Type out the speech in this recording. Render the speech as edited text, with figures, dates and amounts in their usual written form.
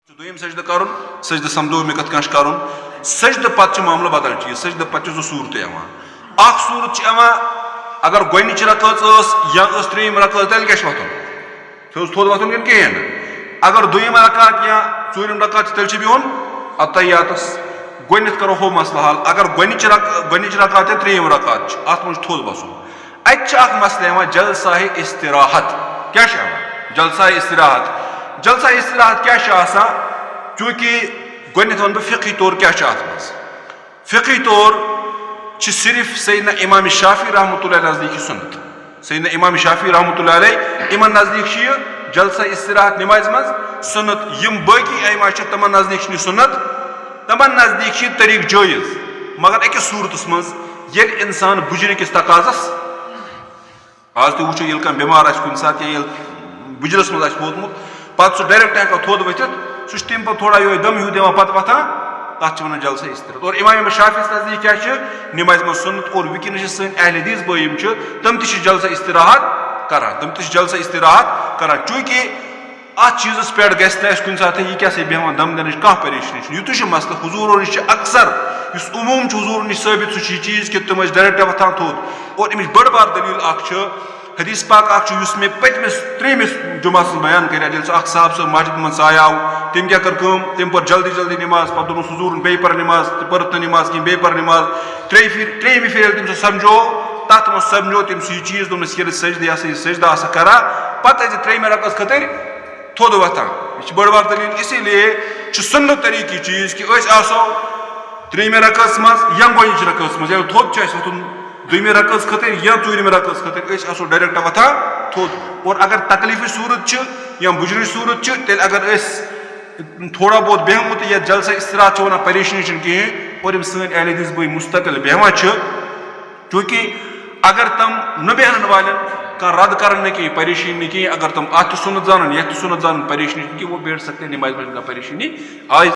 दोयम सजद कर सजद समझो मे कत कर सजद पे मामला बदल चीज सजद पे जो सूरत सूरत अगर गोच रकत या त्रेम रकत तेल क्या वतन थोद वतन कहें अगर दोयम रकात या चूरम रकात तेल बिहन अतयातस गोथ करो हो मसला हल अगर गोच रकात या त्रेम रकात अत मज थोद बसन अत मसला जलसा इस्तराहत क्या जलसा इस्तराहत क्या चूंकि गोथ वन बह फ़िक़ी तौर क्या फ़िक़ी तौर सिर्फ सैयदना इमाम शाफी रहमतुल्लाह नज़दीक सुन्नत सैयदना इमाम शाफी रहमतुल्लाह अलैह इमन नज़दीक जलसा इस्तराहत नमाज मज सुन्नत यम बाकी अइमा तमन नज़दीक सुन्नत तमन नज़दीक तरीक जायज़ मगर अकिस सूरत मज ये इंसान बुजर किस तकाजस आज तो वो ये बीमार कुन सात या बुजरस मज वोतमुत पे डायरेक्ट हेकान थोद वथित सह तम पे थोड़ा यो दम हूँ दिवान पे वथान तथ वन जलसा इस्तराहत और इमाम शाफी नज़दीक क्या नमाज मज सुन्नत और वनस सन अहल हदीस बयम तम जलसा इस्तराहत करान चूंकि अत चीज़ पे गुन सात यह क्या बेहान दम दिन कह परेशानी युत मसल हुजूर नश अक्सर इस उमूम हुजूर नश साबित सह चीज़ कि तुम डायरेक्ट वथान थोद और अमिच बड़ बार दलील हदीस पाक मे पतमिस त्रेमिस जुमास बयान कर साहब सो मस्जिद मज आयाव तम क्या कर तम पर जल्दी जल्दी नमाज पे दोनों हुजूर बे पर नमाज पर नमाज कि बे पर नमाज त्रेमि फिर तम समझो तथ मज समझो तम सह चीज़ दोनस ये सजदा करा पे त्रेमि रकस खतर थोद वथान यह बड़ बार दलील इसीलिए सुन्नत तरीकी चीज़ कि आसो त्रेमि रकस मज या गोच रकस मज थोद वथुन दुमे रकस खतर या चूरम रकस खतर आसो डायरेक्ट वथान थोद और अगर तकलीफी सूरत या बुजर सूरत तेल अगर थोड़ा बहुत बेहमुत या जलसा इस्तराहत वन परेशानी कहें और सन अहल हदीस बई मुस्तकिल बेहवान चूंकि अगर तम न बेहन वाले कह रद्द कर परेशानी कहें अगर तम अत सुन्नत जान ये सुन्नत जान परेशानी वो बैठ सकते नमाज में परेशानी आज